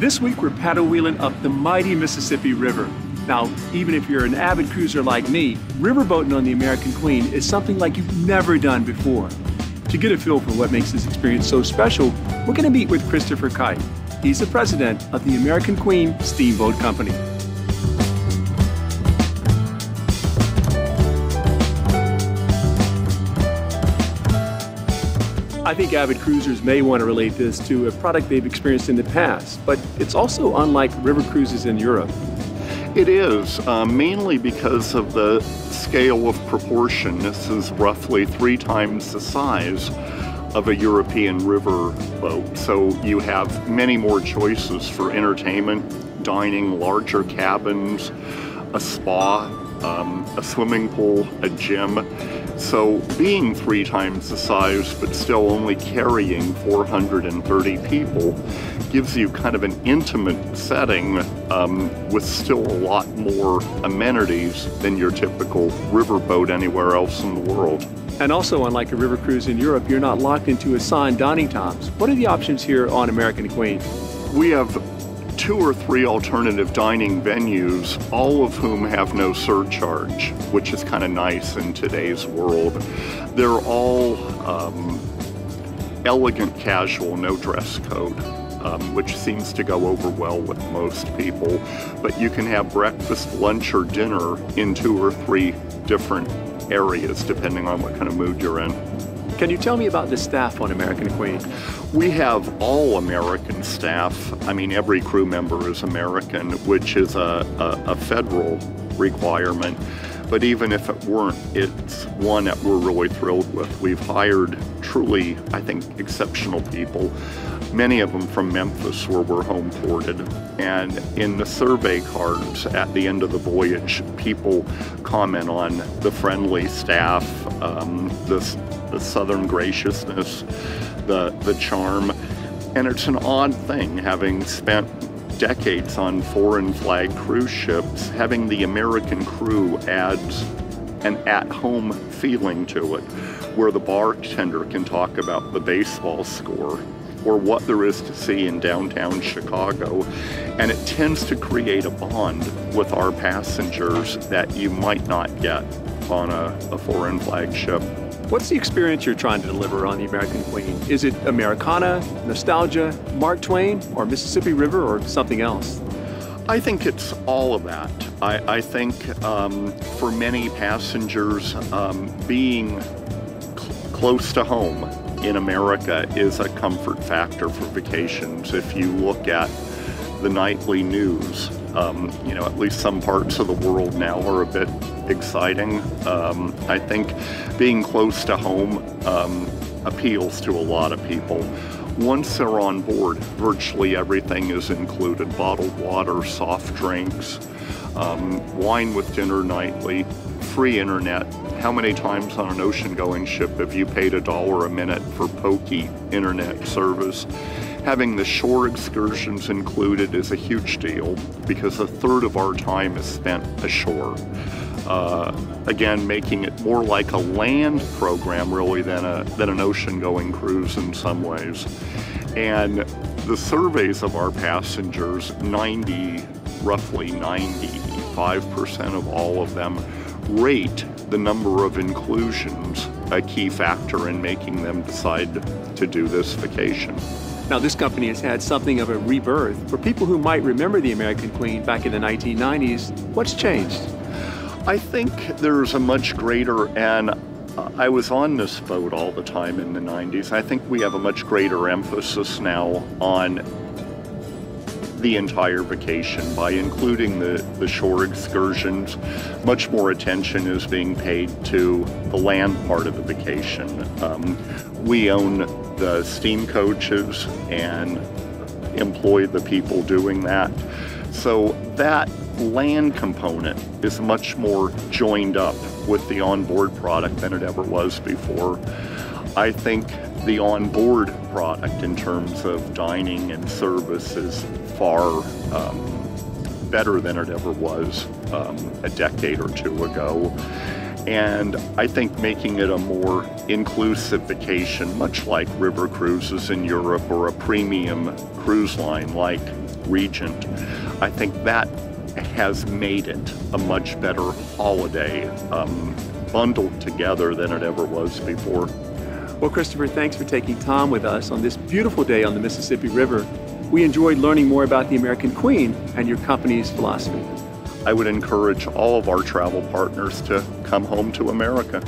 This week we're paddle wheeling up the mighty Mississippi River. Now, even if you're an avid cruiser like me, riverboating on the American Queen is something like you've never done before. To get a feel for what makes this experience so special, we're going to meet with Christopher Kyte. He's the president of the American Queen Steamboat Company. I think avid cruisers may want to relate this to a product they've experienced in the past, but it's also unlike river cruises in Europe. It is, mainly because of the scale of proportion. This is roughly 3 times the size of a European river boat. So you have many more choices for entertainment, dining, larger cabins, a spa, a swimming pool, a gym. So being 3 times the size but still only carrying 430 people gives you kind of an intimate setting with still a lot more amenities than your typical riverboat anywhere else in the world. And also, unlike a river cruise in Europe, you're not locked into assigned dining times. What are the options here on American Queen? We have 2 or 3 alternative dining venues, all of whom have no surcharge, which is kind of nice in today's world. They're all elegant casual, no dress code, which seems to go over well with most people. But you can have breakfast, lunch, or dinner in 2 or 3 different areas, depending on what kind of mood you're in. Can you tell me about the staff on American Queen? We have all American staff. I mean, every crew member is American, which is a federal requirement. But even if it weren't, it's one that we're really thrilled with. We've hired truly, I think, exceptional people, many of them from Memphis, where we're home ported. And in the survey cards at the end of the voyage, people comment on the friendly staff, the southern graciousness, the charm. And it's an odd thing, having spent decades on foreign flag cruise ships, having the American crew adds an at-home feeling to it, where the bartender can talk about the baseball score or what there is to see in downtown Chicago. And it tends to create a bond with our passengers that you might not get on a foreign flag ship. What's the experience you're trying to deliver on the American Queen? Is it Americana, nostalgia, Mark Twain, or Mississippi River, or something else? I think it's all of that. I think for many passengers, being close to home in America is a comfort factor for vacations. If you look at the nightly news, at least some parts of the world now are a bit exciting. I think being close to home appeals to a lot of people. Once they're on board, virtually everything is included: bottled water, soft drinks, wine with dinner nightly, free internet. How many times on an ocean-going ship have you paid $1 a minute for pokey internet service? Having the shore excursions included is a huge deal because 1/3 of our time is spent ashore. Again, making it more like a land program really than an ocean-going cruise in some ways. And the surveys of our passengers, roughly 95% of all of them rate the number of inclusions a key factor in making them decide to do this vacation. Now, this company has had something of a rebirth. For people who might remember the American Queen back in the 1990s, what's changed? I think there's a much greater, and I was on this boat all the time in the 90s, I think we have a much greater emphasis now on the entire vacation by including the shore excursions. Much more attention is being paid to the land part of the vacation. We own the steam coaches and employ the people doing that. So that land component is much more joined up with the onboard product than it ever was before. I think the onboard product in terms of dining and service is far better than it ever was a decade or 2 ago. And I think making it a more inclusive vacation, much like river cruises in Europe or a premium cruise line like Regent. I think that has made it a much better holiday, bundled together than it ever was before. Well, Christopher, thanks for taking time with us on this beautiful day on the Mississippi River. We enjoyed learning more about the American Queen and your company's philosophy. I would encourage all of our travel partners to come home to America.